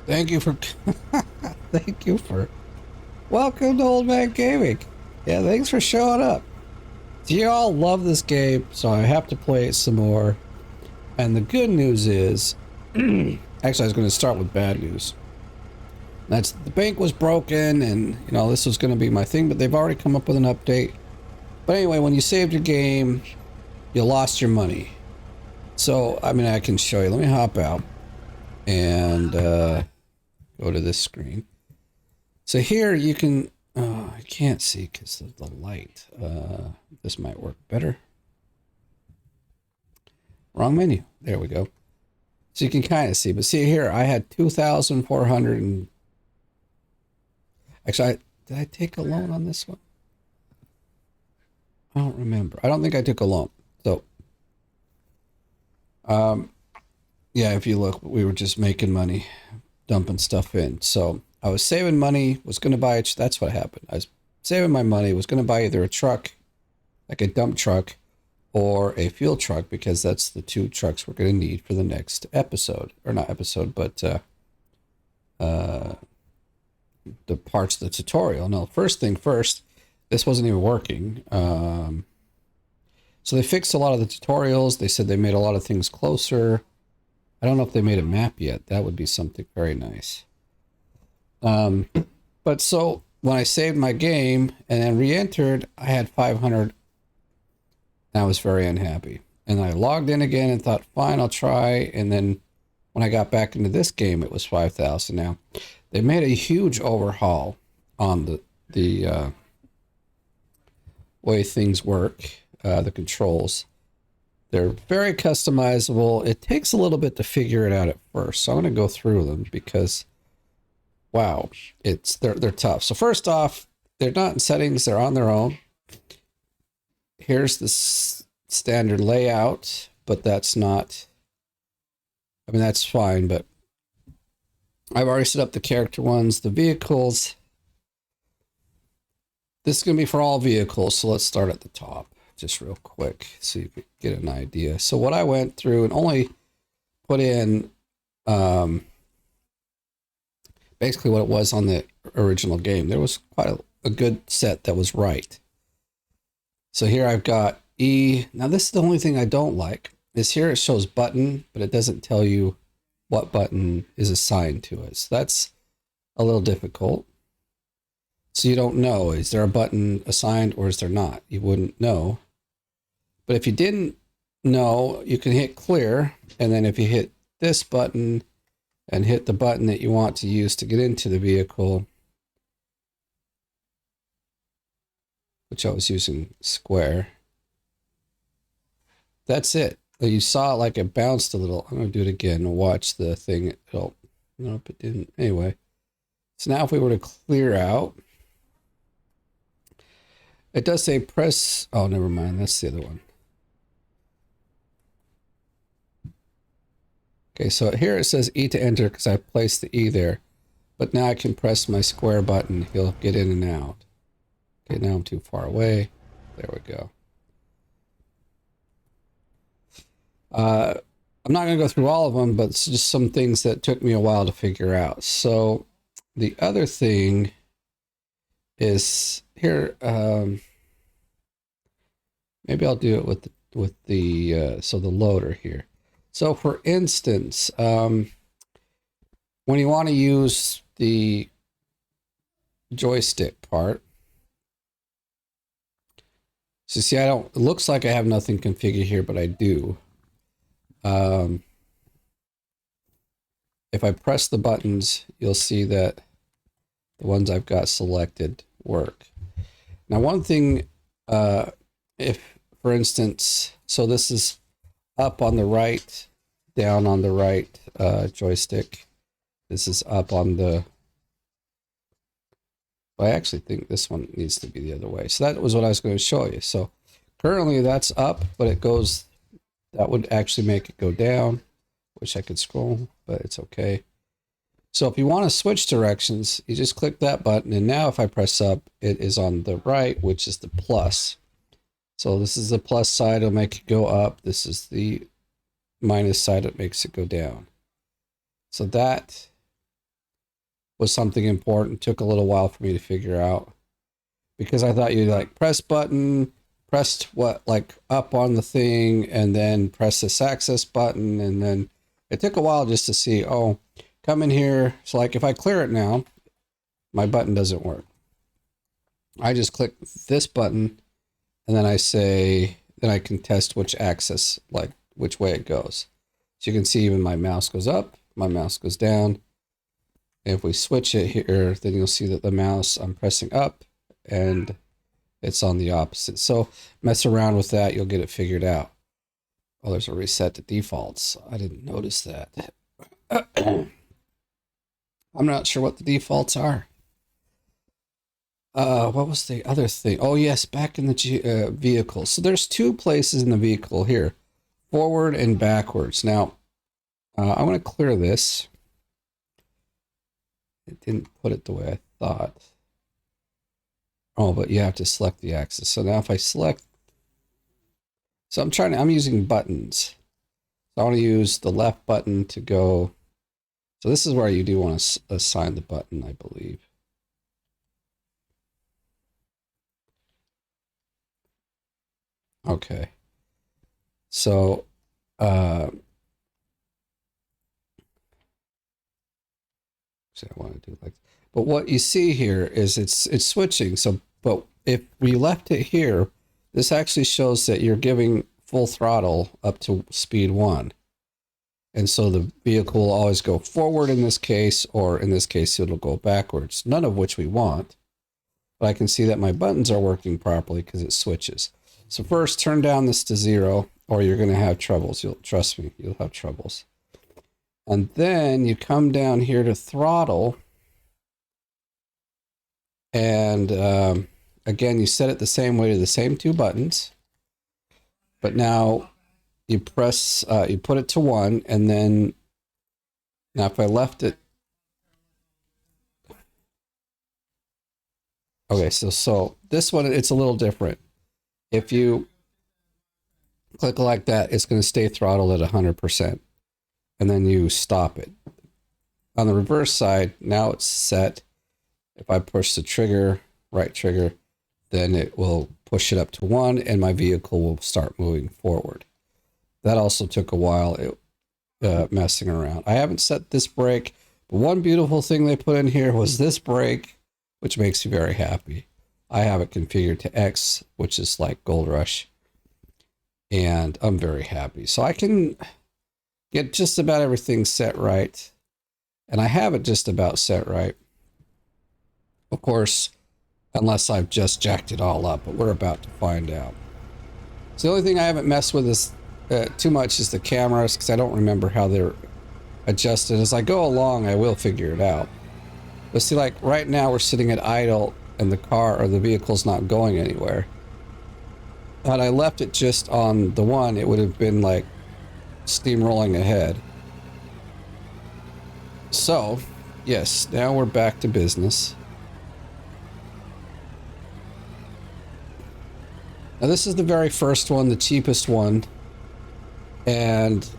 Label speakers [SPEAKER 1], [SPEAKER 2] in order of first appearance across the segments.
[SPEAKER 1] Thank you for thank you for welcome to Old Man Gaming. Yeah, thanks for showing up. You all love this game, so I have to play it some more. And the good news is, actually, I was going to start with bad news. That's the bank was broken, and this was going to be my thing, but they've already come up with an update. But anyway, when you saved your game, you lost your money. So I mean, I can show you. Let me hop out and go to this screen. So here you can, I can't see because of the light. This might work better. Wrong menu. There we go. So you can kind of see, but see here, I had 2,400 and actually, did I take a loan on this one? I don't remember. I don't think I took a loan. So, yeah, if you look, we were just making money, dumping stuff in. So I was saving money, was going to buy it. That's what happened. I was saving my money, was going to buy either a truck, like a dump truck, or a fuel truck, because that's the two trucks we're going to need for the next episode. Or not episode, but the parts of the tutorial. No, first thing first, this wasn't even working. So they fixed a lot of the tutorials. They said they made a lot of things closer. I don't know if they made a map yet. That would be something very nice. But so when I saved my game and then re-entered, I had 500. And I was very unhappy. And I logged in again and thought, fine, I'll try. And then when I got back into this game, it was 5,000. Now, they made a huge overhaul on the way things work, the controls. They're very customizable. It takes a little bit to figure it out at first. So I'm going to go through them because, wow, they're tough. So first off, they're not in settings. They're on their own. Here's the standard layout, but that's not, I mean, that's fine, but I've already set up the character ones, the vehicles. This is going to be for all vehicles, so let's start at the top just real quick so you can get an idea. So what I went through and only put in basically what it was on the original game. There was quite a good set that was right. So here I've got E. Now this is the only thing I don't like. Is here it shows button, but it doesn't tell you what button is assigned to it. So that's a little difficult. So you don't know, is there a button assigned or is there not? You wouldn't know. But if you didn't know, you can hit clear. And then if you hit this button and hit the button that you want to use to get into the vehicle, which I was using square. That's it. You saw it like it bounced a little. I'm going to do it again and watch the thing. Oh, nope, it didn't. Anyway. So now if we were to clear out, it does say press. Oh, never mind. That's the other one. Okay, so here it says E to enter because I placed the E there. But now I can press my square button. He'll get in and out. Okay, now I'm too far away. There we go. I'm not going to go through all of them, but it's just some things that took me a while to figure out. So the other thing is here. Maybe I'll do it with the loader here. So for instance, when you want to use the joystick part, so see, it looks like I have nothing configured here, but I do. If I press the buttons, you'll see that the ones I've got selected work. Now, one thing, if, for instance, so this is up on the right, down on the right joystick. This is up on the, I actually think this one needs to be the other way. So that was what I was going to show you. So currently that's up, but it goes, that would actually make it go down. Wish I could scroll, but it's okay. So if you want to switch directions, you just click that button. And now if I press up, it is on the right, which is the plus. So this is the plus side, it'll make it go up. This is the minus side, it makes it go down. So that was something important. Took a little while for me to figure out because I thought you'd like press button, pressed what like up on the thing, and then press this access button, and then it took a while just to see, oh, come in here. So like if I clear it now, my button doesn't work. I just click this button and then I say, then I can test which axis, like which way it goes. So you can see even my mouse goes up, my mouse goes down. If we switch it here, then you'll see that the mouse I'm pressing up and it's on the opposite. So mess around with that, you'll get it figured out. Oh, there's a reset to defaults. I didn't notice that. I'm not sure what the defaults are. What was the other thing? Oh, yes, back in the vehicle. So there's two places in the vehicle here, forward and backwards. Now, I'm going to clear this. It didn't put it the way I thought. Oh, but you have to select the axis. So now if I select, so I'm using buttons. So I want to use the left button to go. So this is where you do want to assign the button, I believe. Okay. So, I want to do like, but what you see here is it's switching. So, but if we left it here, this actually shows that you're giving full throttle up to speed 1. And so the vehicle will always go forward in this case, or in this case, it'll go backwards, none of which we want. But I can see that my buttons are working properly because it switches. So first, turn down this to 0, or you're going to have troubles. You'll trust me, you'll have troubles. And then you come down here to throttle. And again, you set it the same way to the same two buttons. But now you press, you put it to 1, and then now if I left it. Okay, so this one, it's a little different. If you click like that, it's going to stay throttled at 100%. And then you stop it. On the reverse side, now it's set. If I push the trigger, right trigger, then it will push it up to 1 and my vehicle will start moving forward. That also took a while messing around. I haven't set this brake, but one beautiful thing they put in here was this brake, which makes me very happy. I have it configured to X, which is like Gold Rush, and I'm very happy. So I can get just about everything set right, and I have it just about set right. Of course, unless I've just jacked it all up, but we're about to find out. So the only thing I haven't messed with is too much is the cameras, because I don't remember how they're adjusted. As I go along, I will figure it out. But see, like right now we're sitting at idle and the car or the vehicle's not going anywhere. Had I left it just on the 1, it would have been like steamrolling ahead. So, yes, now we're back to business. Now this is the very first one, the cheapest one. And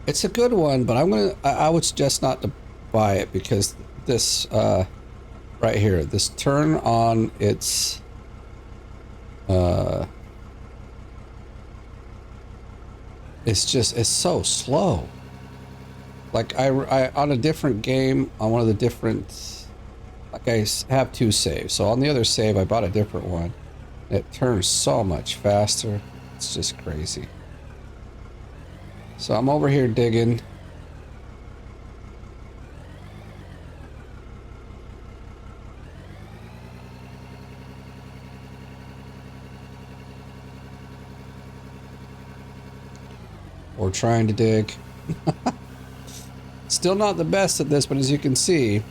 [SPEAKER 1] it's a good one, but I would suggest not to buy it because this right here, this turn on its it's so slow. Like I on a different game, on one of the different, like I have 2 saves. So on the other save, I bought a different one. It turns so much faster. It's just crazy. So I'm over here digging. Or trying to dig. Still not the best at this, but as you can see,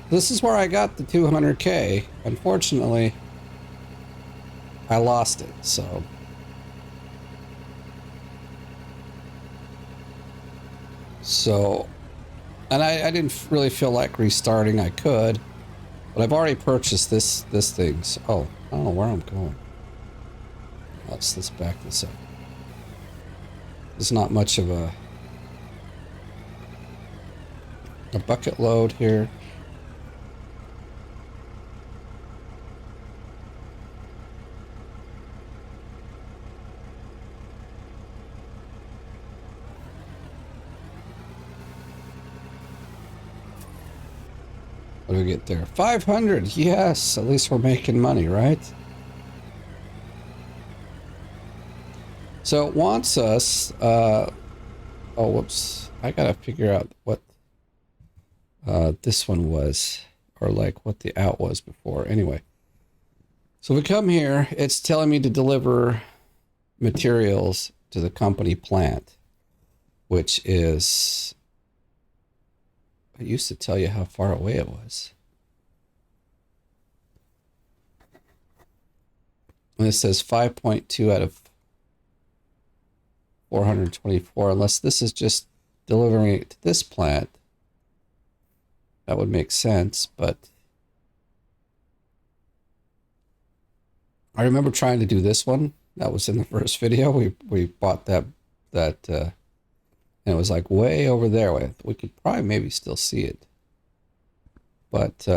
[SPEAKER 1] this is where I got the 200K. Unfortunately, I lost it, so. And I didn't really feel like restarting. I could, but I've already purchased this thing. So, oh, I don't know where I'm going. Let's back this up. There's not much of a. a bucket load here. What do we get there? 500. Yes, at least we're making money, right? So it wants us, oh, whoops. I gotta figure out what this one was, or like what the out was before. Anyway, so we come here, it's telling me to deliver materials to the company plant, which is, I used to tell you how far away it was. And it says 5.2 out of 424, unless this is just delivering it to this plant. That would make sense, but I remember trying to do this one. That was in the first video. We bought that and it was like way over there. We could probably maybe still see it. But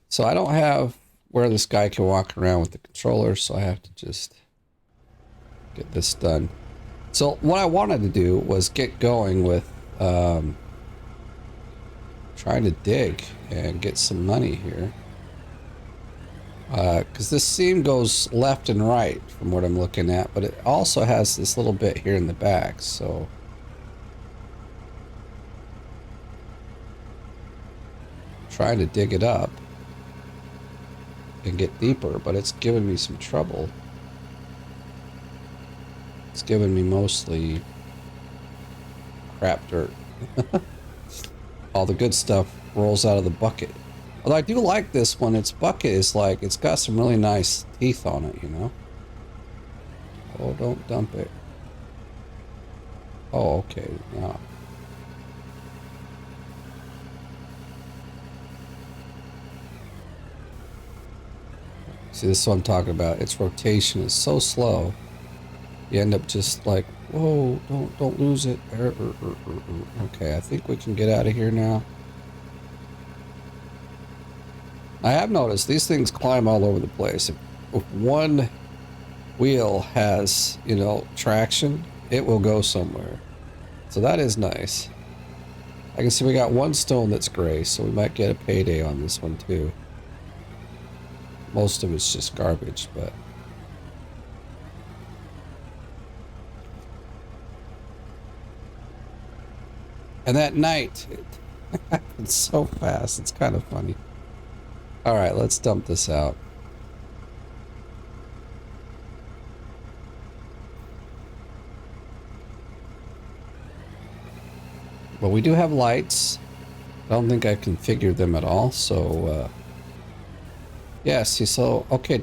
[SPEAKER 1] so I don't have where this guy can walk around with the controller, so I have to just get this done. So what I wanted to do was get going with trying to dig and get some money here. Because this seam goes left and right from what I'm looking at, but it also has this little bit here in the back, so trying to dig it up and get deeper, but it's giving me some trouble. It's giving me mostly crap dirt. All the good stuff rolls out of the bucket. Although I do like this one. Its bucket is like, it's got some really nice teeth on it, you know? Oh, don't dump it. Oh, okay. Yeah. See, this is what I'm talking about. Its rotation is so slow. You end up just like, whoa, don't lose it. Okay, I think we can get out of here now. I have noticed these things climb all over the place. If one wheel has, you know, traction, it will go somewhere. So that is nice. I can see we got one stone that's gray, so we might get a payday on this one too. Most of it's just garbage, but... And that night, it happens so fast, it's kind of funny. Alright, let's dump this out. But we do have lights. I don't think I configured them at all, so... yeah, see, so... Okay,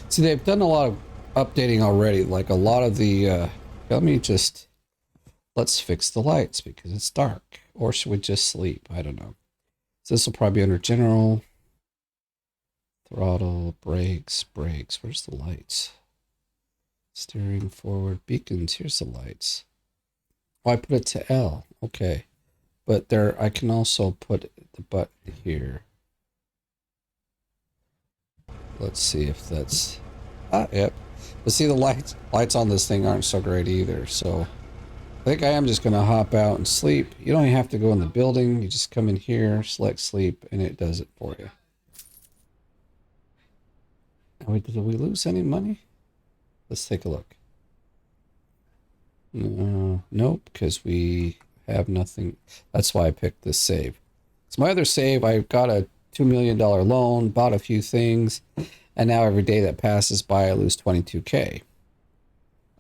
[SPEAKER 1] see, they've done a lot of updating already. Like, a lot of the... let me just... Let's fix the lights, because it's dark. Or should we just sleep? I don't know. So this will probably be under general... Throttle, brakes. Where's the lights? Steering forward, beacons. Here's the lights. Oh, I put it to L. Okay. But there, I can also put the button here. Let's see if that's... yep. But see, the lights on this thing aren't so great either. So I think I am just going to hop out and sleep. You don't even have to go in the building. You just come in here, select sleep, and it does it for you. Did we lose any money? Let's take a look. Nope, because we have nothing. That's why I picked this save. So my other save, I got a $2 million loan, bought a few things, and now every day that passes by, I lose 22K.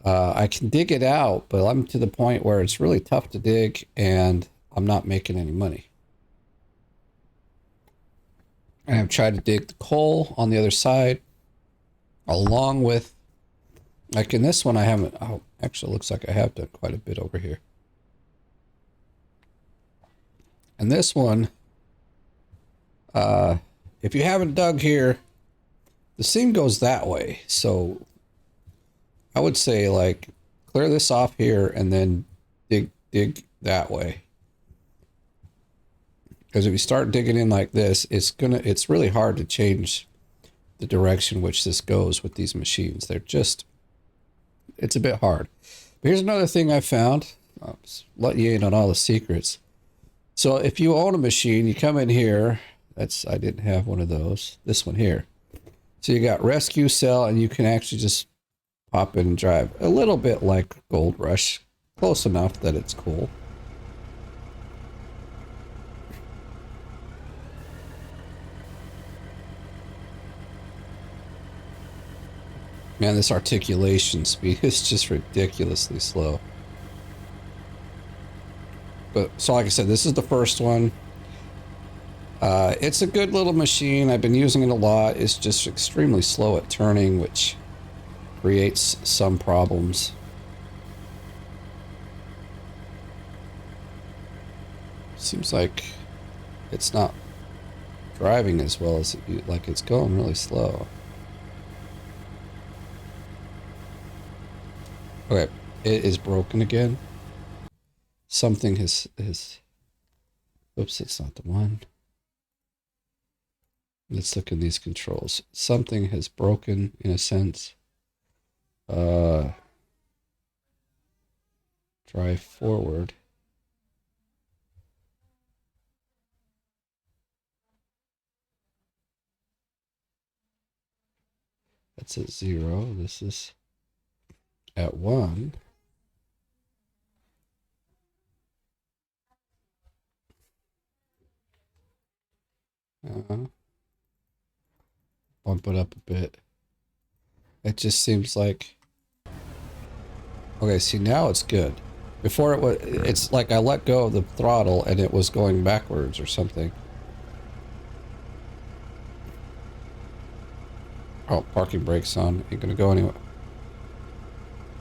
[SPEAKER 1] I can dig it out, but I'm to the point where it's really tough to dig, and I'm not making any money. And I've tried to dig the coal on the other side, along with, like in this one, I haven't, oh, actually it looks like I have done quite a bit over here. And this one, if you haven't dug here, the seam goes that way. So I would say like clear this off here and then dig that way. Because if you start digging in like this, it's really hard to change the direction which this goes with these machines. It's a bit hard. But here's another thing I found. I'll just let you in on all the secrets. So if you own a machine, you come in here. I didn't have one of those. This one here. So you got rescue cell, and you can actually just pop in and drive. A little bit like Gold Rush. Close enough that it's cool. Man, this articulation speed is just ridiculously slow. But so like I said, this is the first one. It's a good little machine. I've been using it a lot. It's just extremely slow at turning, which creates some problems. Seems like it's not driving as well as like it's going really slow. Okay, it is broken again. Something has... Oops, it's not the one. Let's look in these controls. Something has broken, in a sense. Drive forward. That's at 0. This is at 1. Bump it up a bit. It just seems like... Okay, see, now it's good. Before it's like I let go of the throttle and it was going backwards or something. Oh, parking brakes on. Ain't gonna go anywhere.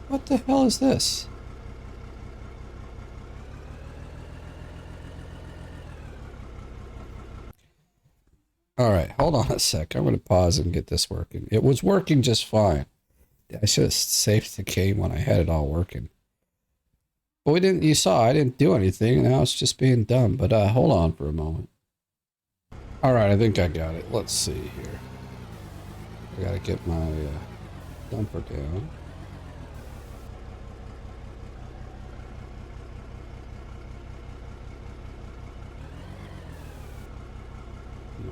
[SPEAKER 1] What the hell is this? Alright, hold on a sec. I'm gonna pause and get this working. It was working just fine. I should have saved the game when I had it all working. But we didn't, you saw, I didn't do anything. Now it's just being dumb. But hold on for a moment. Alright, I think I got it. Let's see here. I gotta get my dumper down.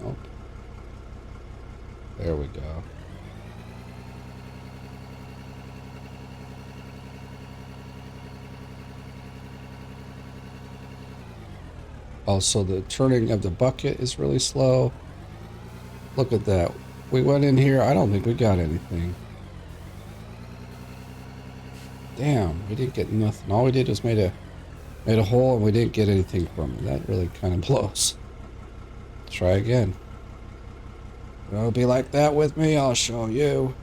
[SPEAKER 1] Nope. There we go. Also, the turning of the bucket is really slow. Look at that. We went in here. I don't think we got anything. Damn, we didn't get nothing. All we did was made a hole and we didn't get anything from it. That really kind of blows. Try again. It'll be like that with me. I'll show you.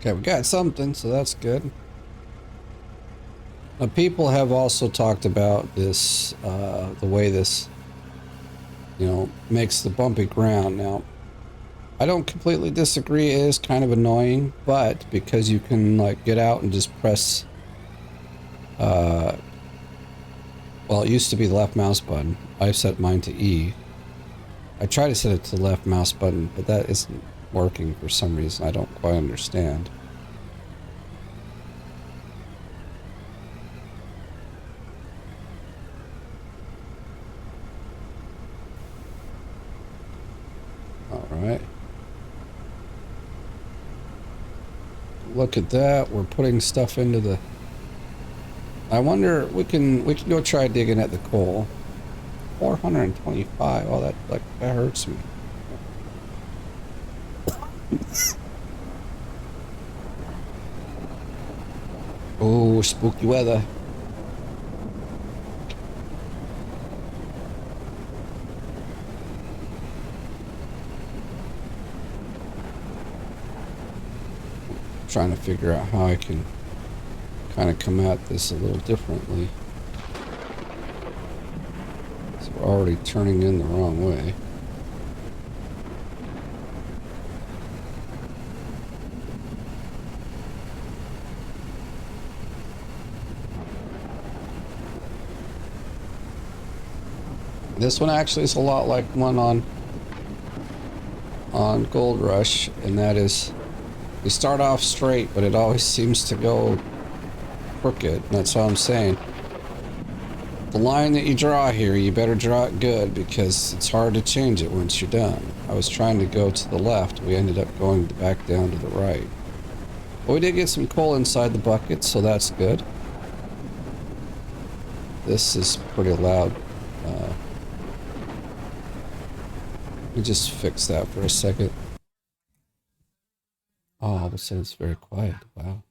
[SPEAKER 1] Okay, we got something, so that's good. Now, people have also talked about this, the way this, makes the bumpy ground. Now, I don't completely disagree. It is kind of annoying, but because you can, like, get out and just press, well, it used to be the left mouse button. I've set mine to E. I try to set it to the left mouse button, but that isn't working for some reason. I don't quite understand. Alright. Look at that. We're putting stuff into the... I wonder, we can go try digging at the coal. 425. Oh, that hurts me. Oh, spooky weather. trying to figure out how I can kind of come at this a little differently. So we're already turning in the wrong way. This one actually is a lot like one on Gold Rush, and that is you start off straight, but it always seems to go crooked. That's all I'm saying. The line that you draw here, you better draw it good because it's hard to change it once you're done. I was trying to go to the left. We ended up going back down to the right. But we did get some coal inside the bucket, so that's good. This is pretty loud. Let me just fix that for a second. Oh, all of a sudden it's very quiet. Wow.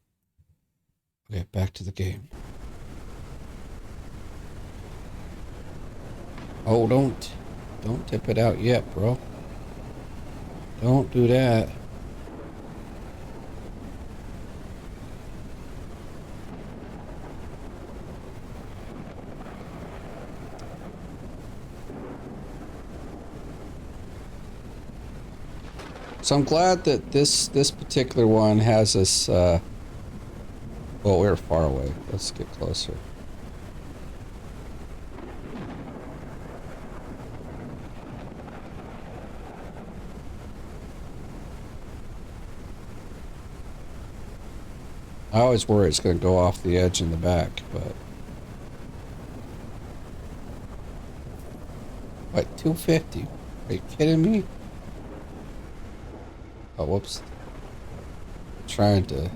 [SPEAKER 1] Okay, back to the game. Oh, don't tip it out yet, bro. Don't do that. So I'm glad that this particular one has us, well, we're far away. Let's get closer. I always worry it's going to go off the edge in the back, but... What, 250? Are you kidding me? Oh, whoops. Trying to...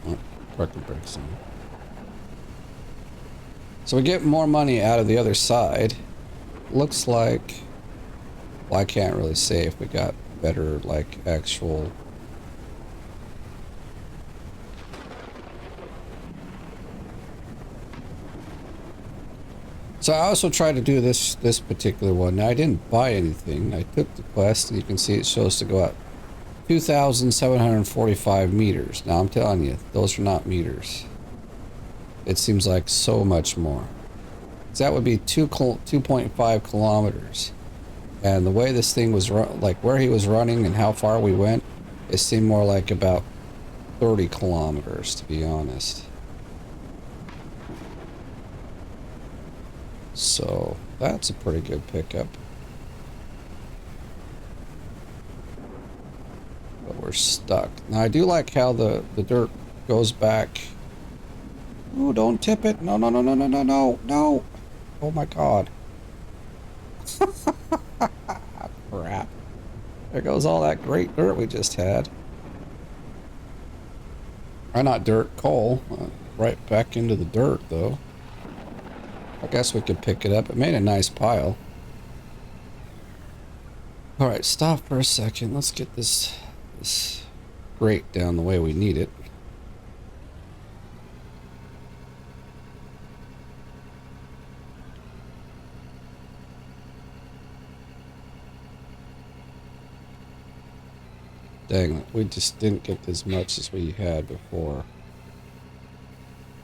[SPEAKER 1] Oh, parking brakes on. So we get more money out of the other side. Looks like... Well, I can't really say if we got better, like, actual... So I also tried to do this particular one. Now, I didn't buy anything. I took the quest, and you can see it shows to go out 2,745 meters. Now, I'm telling you, those are not meters. It seems like so much more. So that would be 2.5 kilometers. And the way this thing was like where he was running and how far we went, it seemed more like about 30 kilometers, to be honest. So that's a pretty good pickup. But we're stuck. Now I do like how the dirt goes back. Ooh, don't tip it. No, no, no, no, no, no, no, no. Oh my God. Crap. There goes all that great dirt we just had. Or not dirt, coal. Right back into the dirt though. I guess we could pick it up. It made a nice pile. Alright, stop for a second. Let's get this grate down the way we need it. Dang it, we just didn't get as much as we had before.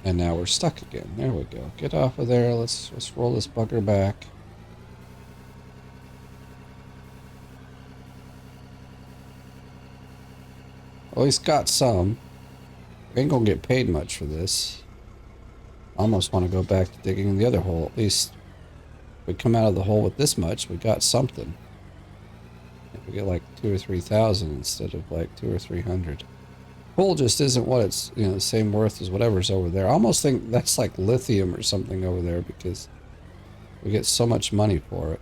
[SPEAKER 1] And now we're stuck again. There we go. Get off of there. Let's roll this bugger back. Well, he's got some. We ain't gonna get paid much for this. I almost want to go back to digging in the other hole. At least if we come out of the hole with this much, we got something. If we get like 2,000 or 3,000 instead of like 200 or 300. Coal just isn't what it's, you know, the same worth as whatever's over there. I almost think that's like lithium or something over there because we get so much money for it.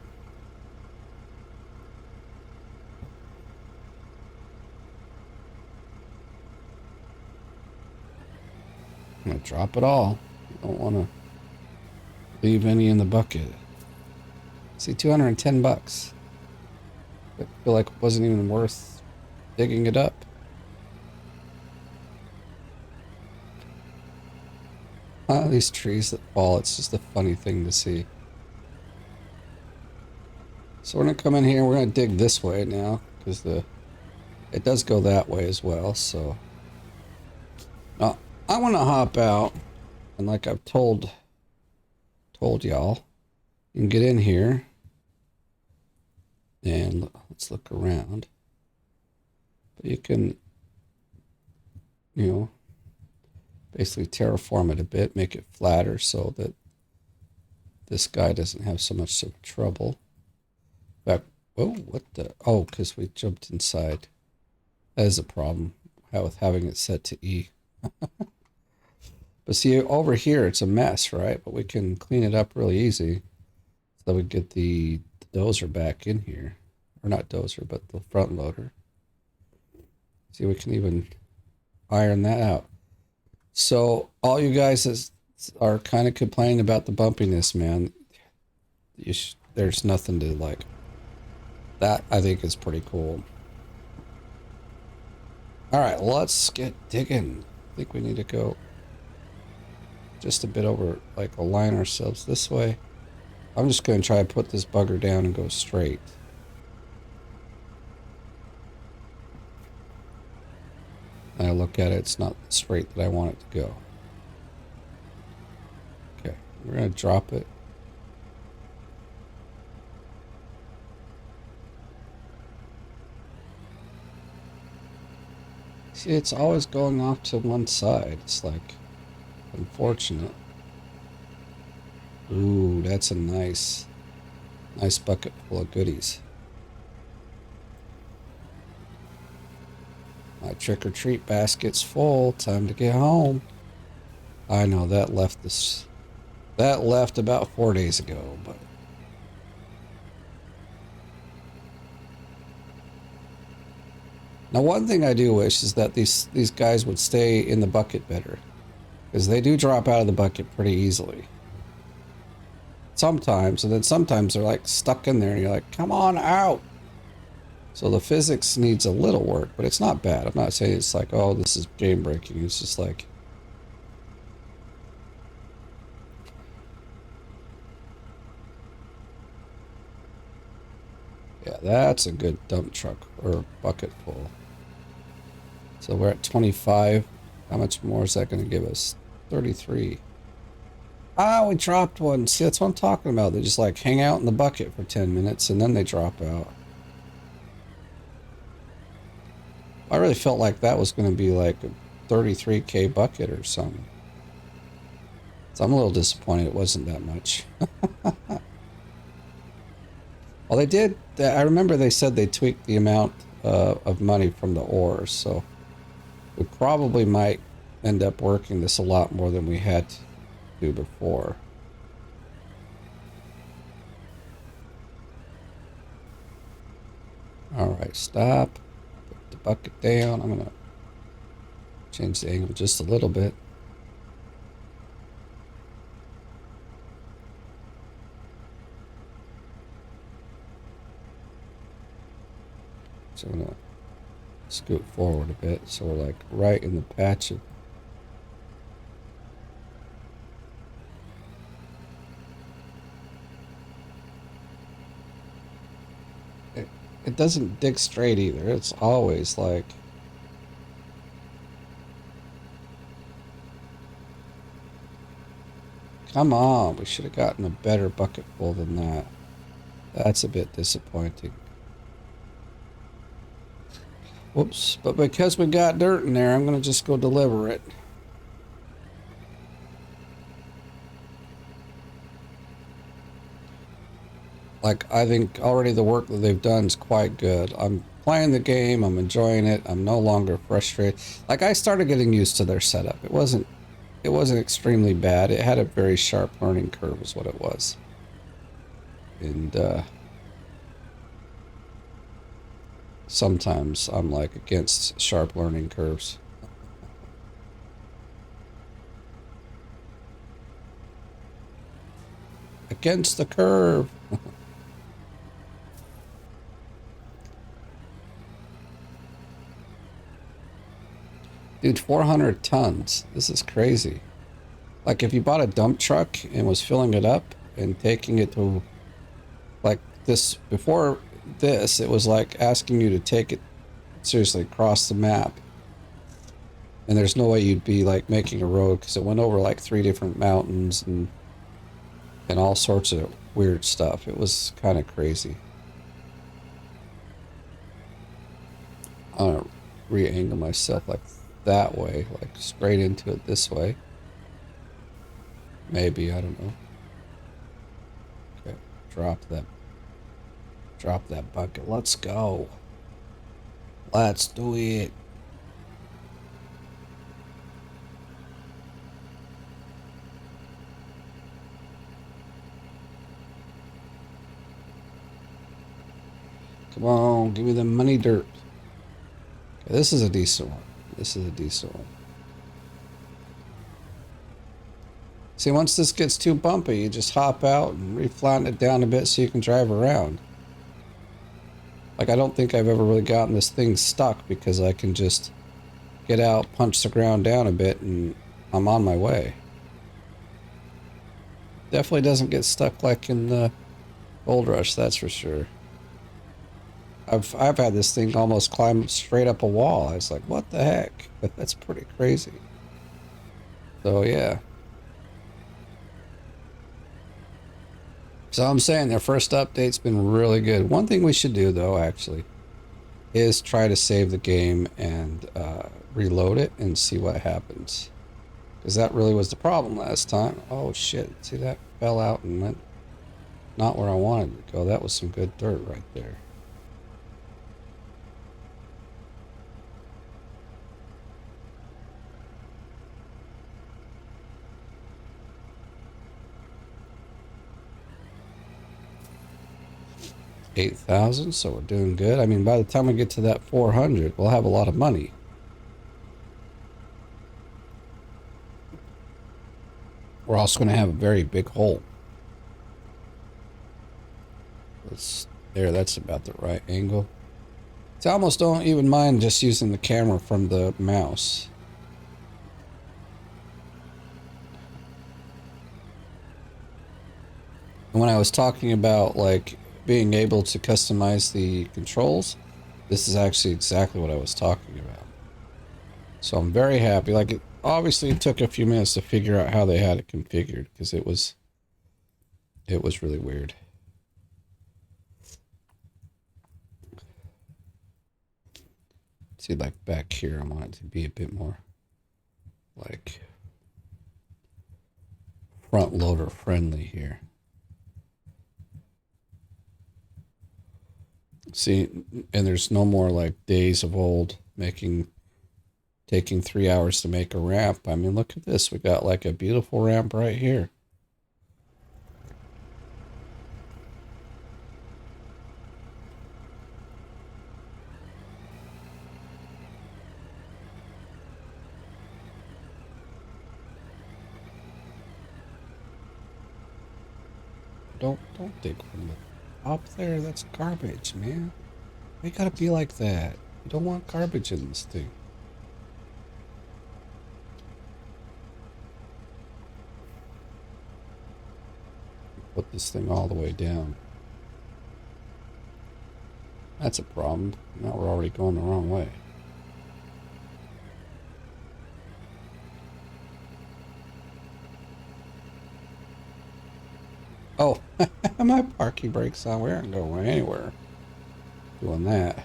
[SPEAKER 1] I'm gonna drop it all. Don't want to leave any in the bucket. See, 210 bucks. I feel like it wasn't even worth digging it up. These trees that fall, it's just a funny thing to see. So we're gonna come in here. We're gonna dig this way now because it does go that way as well. So now I want to hop out, and like I've told y'all, you can get in here and let's look around. But you can, you know, basically terraform it a bit, make it flatter so that this guy doesn't have so much trouble. Back, oh, what the? Oh, because we jumped inside. That is a problem with having it set to E. But see, over here, it's a mess, right? But we can clean it up really easy. So we get the dozer back in here. Or not dozer, but the front loader. See, we can even iron that out. So all you guys are kind of complaining about the bumpiness, man. There's nothing to like. That, I think, is pretty cool. All right, let's get digging. I think we need to go just a bit over, like, align ourselves this way. I'm just going to try to put this bugger down and go straight. And I look at it, it's not straight that I want it to go. Okay, we're going to drop it. See, it's always going off to one side. It's like unfortunate. Ooh, that's a nice bucket full of goodies. My trick-or-treat basket's full. Time to get home. I know that left about 4 days ago, but now one thing I do wish is that these guys would stay in the bucket better, because they do drop out of the bucket pretty easily. Sometimes, and then sometimes they're like stuck in there and you're like, come on out. So the physics needs a little work, but it's not bad. I'm not saying it's like, oh, this is game breaking. It's just like, yeah, that's a good dump truck or bucket full. So we're at 25. How much more is that going to give us? 33. Ah, we dropped one. See, that's what I'm talking about. They just like hang out in the bucket for 10 minutes and then they drop out. I really felt like that was going to be like a 33K bucket or something. So I'm a little disappointed it wasn't that much. Well, they did. I remember they said they tweaked the amount of money from the ores, so we probably might end up working this a lot more than we had to do before. All right, stop. Put the bucket down. I'm gonna change the angle just a little bit. So I'm gonna scoot forward a bit so we're like right in the patch of it doesn't dig straight either. It's always like come on, we should have gotten a better bucket full than that. That's a bit disappointing. Whoops, but because we got dirt in there, I'm going to just go deliver it. Like, I think already the work that they've done is quite good. I'm playing the game, I'm enjoying it, I'm no longer frustrated. Like, I started getting used to their setup. It wasn't extremely bad. It had a very sharp learning curve is what it was. And, sometimes I'm like against sharp learning curves. Against the curve. Dude, 400 tons. This is crazy. Like if you bought a dump truck and was filling it up and taking it to like this before this, it was like asking you to take it seriously across the map. And there's no way you'd be like making a road because it went over like 3 different mountains and all sorts of weird stuff. It was kind of crazy. I'm gonna re-angle myself like that way, like straight into it this way. Maybe, I don't know. Okay, drop that bucket. Let's go. Let's do it. Come on, give me the money dirt. Okay, this is a decent one. This is a decent one. See, once this gets too bumpy, you just hop out and reflatten it down a bit so you can drive around. Like, I don't think I've ever really gotten this thing stuck because I can just get out, punch the ground down a bit, and I'm on my way. Definitely doesn't get stuck like in the Gold Rush, that's for sure. I've had this thing almost climb straight up a wall. I was like, what the heck? That's pretty crazy. So yeah. So I'm saying their first update's been really good. One thing we should do though, actually, is try to save the game and reload it and see what happens. Because that really was the problem last time. Oh shit, see that fell out and went not where I wanted it to go. That was some good dirt right there. $8,000, so we're doing good. I mean, by the time we get to that 400, we'll have a lot of money. We're also going to have a very big hole. That's about the right angle. So I almost don't even mind just using the camera from the mouse. And when I was talking about like being able to customize the controls, this is actually exactly what I was talking about. So I'm very happy. Like, it obviously took a few minutes to figure out how they had it configured because it was really weird. See, like back here, I want it to be a bit more like front loader friendly here. See, and there's no more like days of old taking 3 hours to make a ramp. I mean, look at this. We got like a beautiful ramp right here. Don't dig from the top there. That's garbage, man. We gotta be like that. You don't want garbage in this thing. Put this thing all the way down. That's a problem. Now we're already going the wrong way. Oh, my parking brake's on. We aren't going anywhere doing that.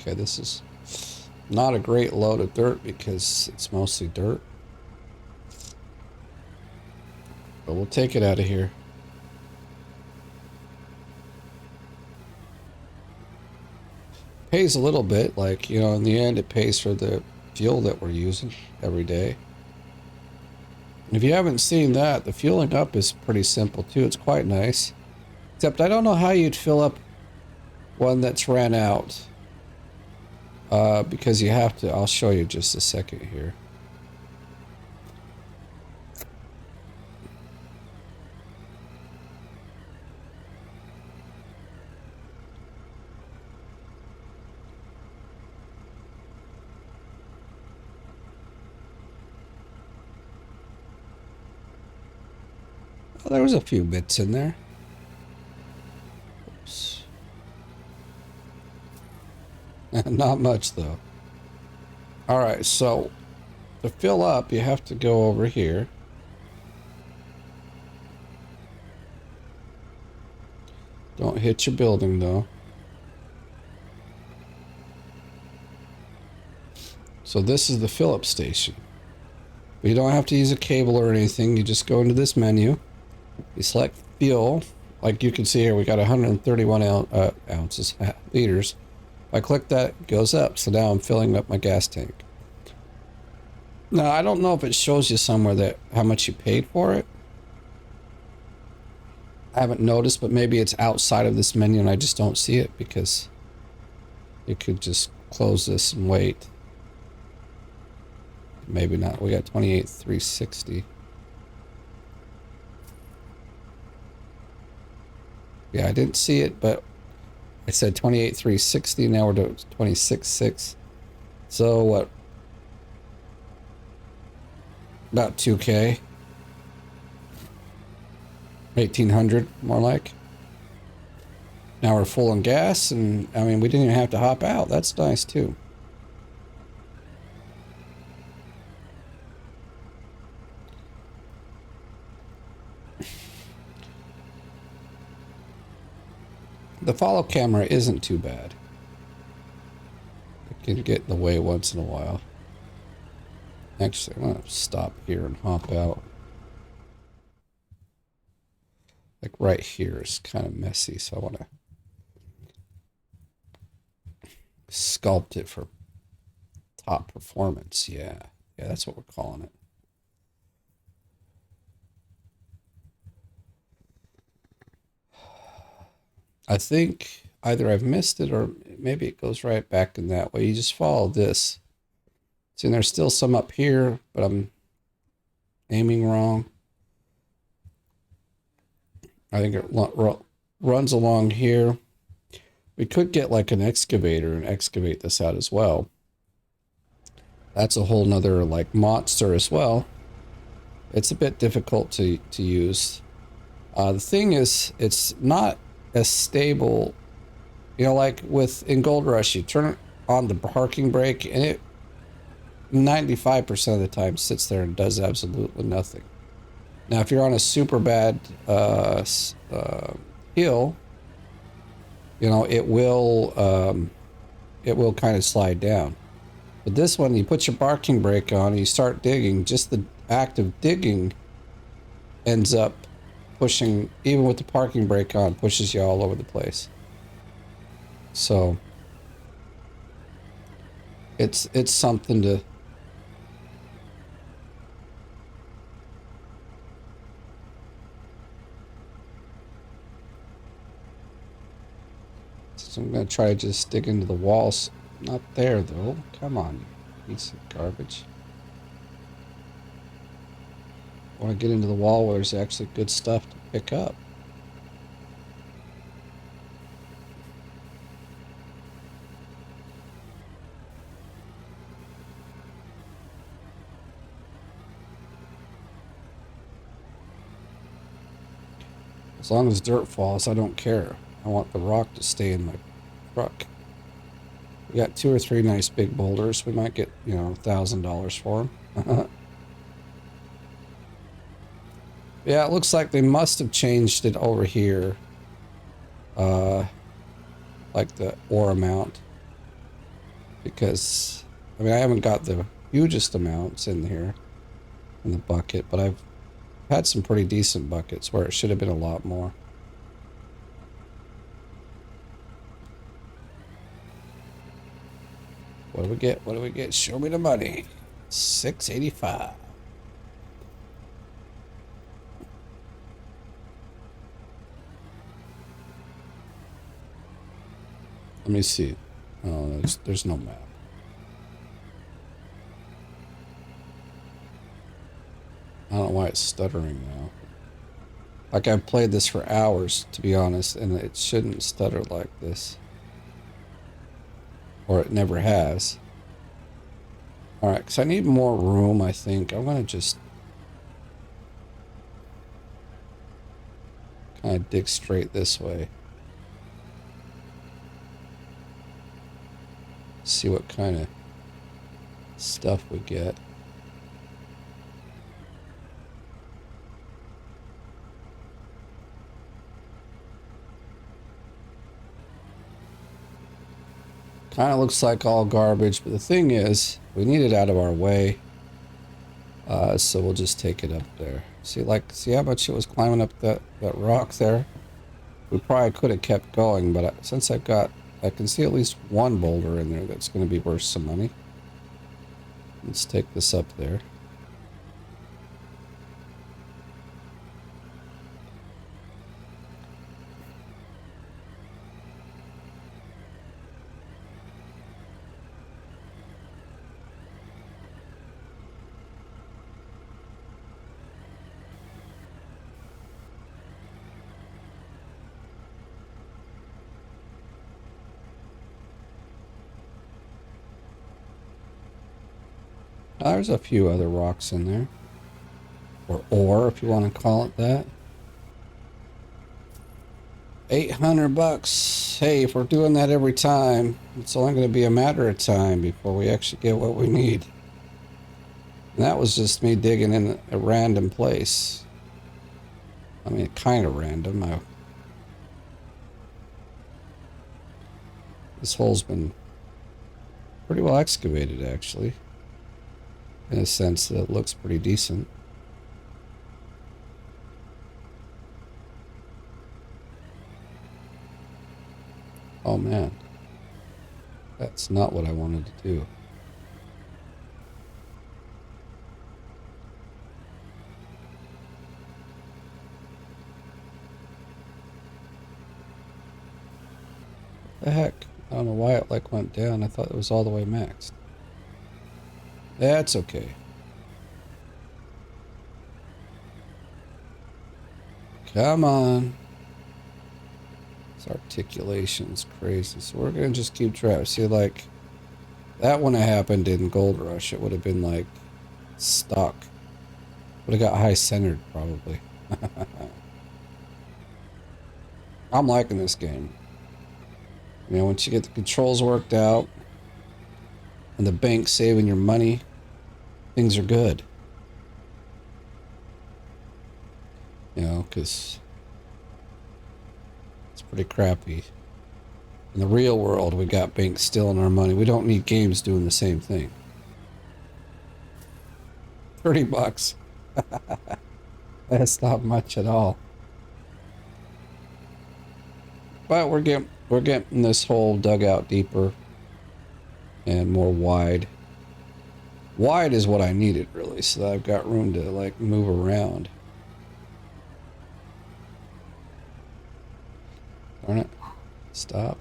[SPEAKER 1] Okay, this is not a great load of dirt because it's mostly dirt. But we'll take it out of here. Pays a little bit, like, you know, in the end it pays for the fuel that we're using every day. If you haven't seen that, the fueling up is pretty simple too. It's quite nice. Except I don't know how you'd fill up one that's ran out. Because you have to, I'll show you just a second here. Well, there was a few bits in there. Oops. Not much, though. All right, so to fill up, you have to go over here. Don't hit your building, though. So this is the fill-up station. But you don't have to use a cable or anything. You just go into this menu. You select fuel. Like you can see here, we got 131 ounces, liters. If I click that, it goes up. So now I'm filling up my gas tank. Now, I don't know if it shows you somewhere that how much you paid for it. I haven't noticed, but maybe it's outside of this menu and I just don't see it because you could just close this and wait. Maybe not. We got 28,360. Yeah, I didn't see it, but I said 28,360. Now we're to 26,6. So what? About 2K. 1,800, more like. Now we're full on gas, and I mean, we didn't even have to hop out. That's nice too. The follow camera isn't too bad. It can get in the way once in a while. Actually, I'm gonna stop here and hop out. Like right here is kind of messy, so I want to sculpt it for top performance. Yeah, that's what we're calling it. I think either I've missed it or maybe it goes right back in that way. You just follow this. See, there's still some up here, but I'm aiming wrong. I think it runs along here. We could get like an excavator and excavate this out as well. That's a whole nother like monster as well. It's a bit difficult to use. The thing is, it's not as stable. You know, like in Gold Rush, you turn on the parking brake and it 95% of the time sits there and does absolutely nothing. Now, if you're on a super bad hill, you know, it will kind of slide down. But this one, you put your parking brake on and you start digging, just the act of digging ends up pushing, even with the parking brake on, pushes you all over the place. So it's something to... So I'm going to try to just dig into the walls. Not there, though. Come on, you piece of garbage. I want to get into the wall where there's actually good stuff to pick up. As long as dirt falls, I don't care. I want the rock to stay in my truck. We got 2 or 3 nice big boulders. We might get, you know, $1,000 for them. Yeah, it looks like they must have changed it over here. Like the ore amount. Because, I mean, I haven't got the hugest amounts in here in the bucket, but I've had some pretty decent buckets where it should have been a lot more. What do we get? What do we get? Show me the money. 685. Let me see. Oh, there's no map. I don't know why it's stuttering now. Like, I've played this for hours, to be honest, and it shouldn't stutter like this. Or it never has. Alright, because I need more room, I think. I'm going to just... Kind of dig straight this way. See what kind of stuff we get. Kind of looks like all garbage, but the thing is, we need it out of our way. So we'll just take it up there. See how much it was climbing up that rock there? We probably could have kept going, but since I can see at least one boulder in there that's going to be worth some money. Let's take this up there. There's a few other rocks in there. Or ore, if you want to call it that. 800 bucks. Hey, if we're doing that every time, it's only going to be a matter of time before we actually get what we need. And that was just me digging in a random place. I mean, kind of random. This hole's been pretty well excavated, actually. In a sense that it looks pretty decent. Oh man, that's not what I wanted to do. What the heck? I don't know why it went down. I thought it was all the way maxed. That's okay. Come on. This articulation's crazy. So we're gonna just keep track. See, that when it happened in Gold Rush, it would have been stuck. Would have got high centered probably. I'm liking this game. You know, once you get the controls worked out and the bank saving your money, things are good. You know, because it's pretty crappy. In the real world, we got banks stealing our money. We don't need games doing the same thing. 30 bucks. That's not much at all. But we're getting this hole dug out deeper and more wide. Wide is what I needed, really, so that I've got room to move around. Darn it. Stop.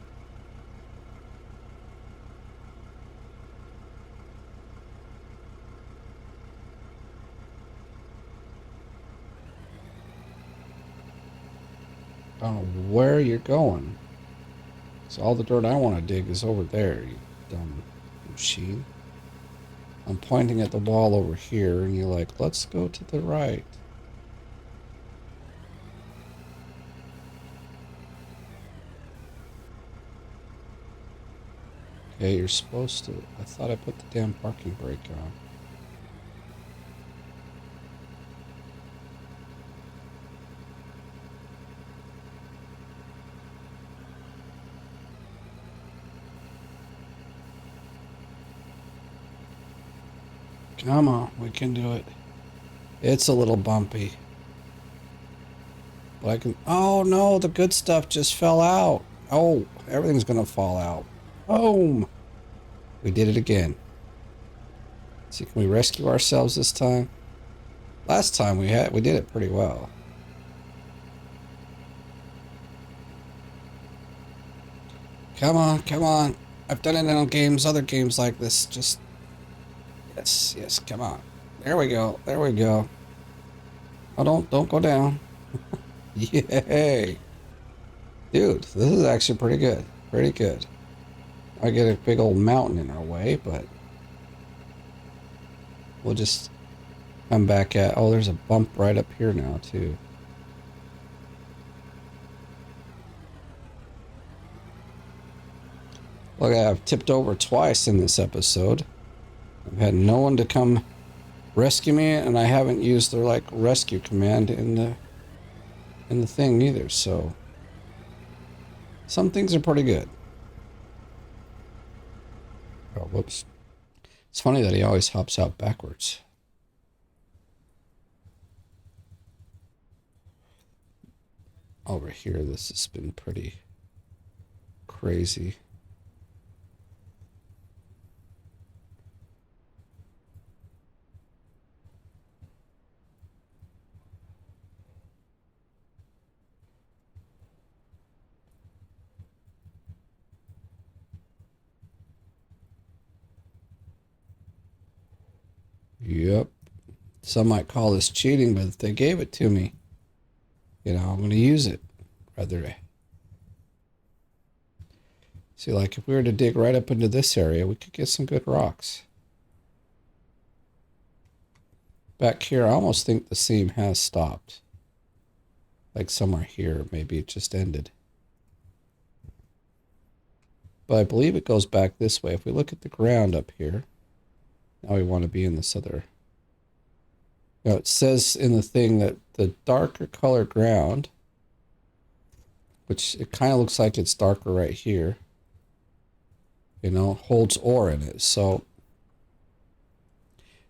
[SPEAKER 1] I don't know where you're going. So all the dirt I want to dig is over there, you dumb machine. I'm pointing at the wall over here, and you're like, let's go to the right. Okay, you're supposed to. I thought I put the damn parking brake on. Come on, we can do it. It's a little bumpy. But I can... Oh no, the good stuff just fell out. Oh, everything's gonna fall out. Boom! We did it again. See, can we rescue ourselves this time? Last time we did it pretty well. Come on, come on. I've done it in games, other games like this. Just... Yes, yes, come on. There we go, there we go. Oh, don't go down. Yay! Dude, this is actually pretty good. Pretty good. I get a big old mountain in our way, but... We'll just come back at... Oh, there's a bump right up here now, too. Look, I've tipped over twice in this episode. I've had no one to come rescue me, and I haven't used their like rescue command in the thing either. So some things are pretty good. Oh, whoops! It's funny that he always hops out backwards. Over here, this has been pretty crazy. Yep. Some might call this cheating, but they gave it to me. You know, I'm going to use it. Rather. See, like if we were to dig right up into this area, we could get some good rocks. Back here, I almost think the seam has stopped. Like somewhere here, maybe it just ended. But I believe it goes back this way. If we look at the ground up here, now we want to be in this other. You know, it says in the thing that the darker color ground, which it kind of looks like it's darker right here, you know, holds ore in it. So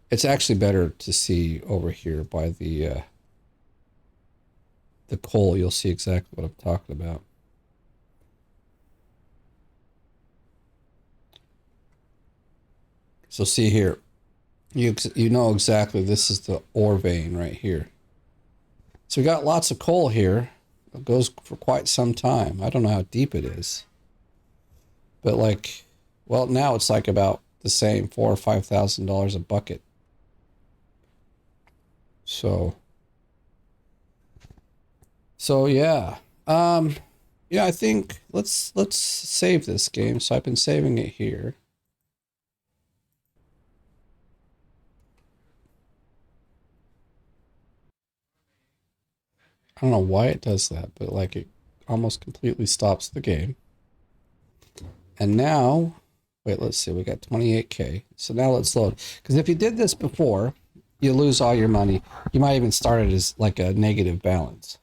[SPEAKER 1] it's actually better to see over here by the coal. You'll see exactly what I'm talking about. So see here, you know exactly this is the ore vein right here. So we got lots of coal here. It goes for quite some time. I don't know how deep it is, but like, well, now it's like about the same, $4,000 or $5,000 a bucket. So yeah, yeah, I think let's save this game. So I've been saving it here. I don't know why it does that, but like it almost completely stops the game. And now, wait, let's see, we got 28K. So now let's load. Because if you did this before, you lose all your money. You might even start it as like a negative balance.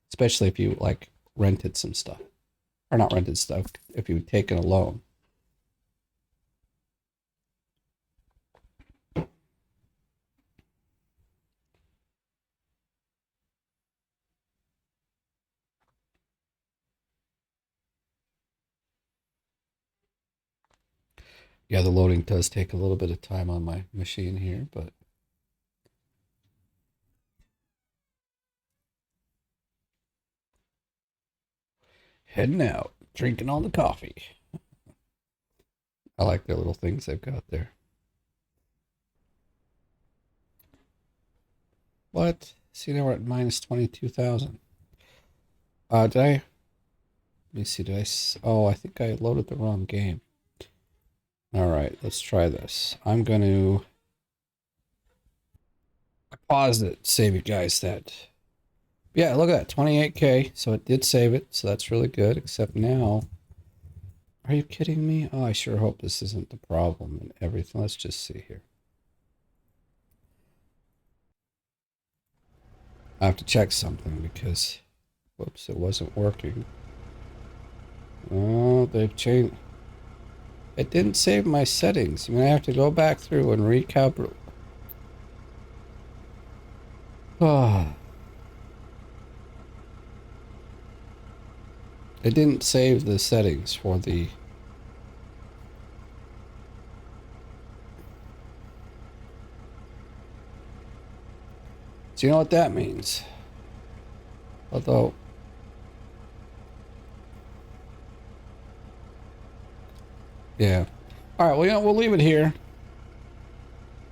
[SPEAKER 1] Especially if you like rented some stuff. Or not rented stuff, if you've taken a loan. Yeah, the loading does take a little bit of time on my machine here, but heading out, drinking all the coffee. I like the little things they've got there. What? See, now we're at minus 22,000. Did I? Let me see, did I? Oh, I think I loaded the wrong game. All right, let's try this. I'm going to pause it, save you guys that. Yeah, look at that, 28K. So it did save it, so that's really good. Except now, are you kidding me? Oh, I sure hope this isn't the problem and everything. Let's just see here. I have to check something because, whoops, it wasn't working. Oh, they've changed. It didn't save my settings. I mean, I have to go back through and recalibrate. Oh. It didn't save the settings for the... Do you know what that means? Although... Yeah. Alright, well, you know, we'll leave it here.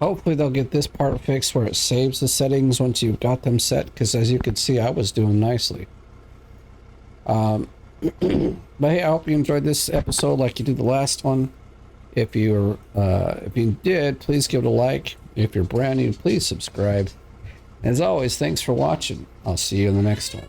[SPEAKER 1] Hopefully they'll get this part fixed where it saves the settings once you've got them set, because as you can see, I was doing nicely. But hey, I hope you enjoyed this episode like you did the last one. If you did, please give it a like. If you're brand new, please subscribe. As always, thanks for watching. I'll see you in the next one.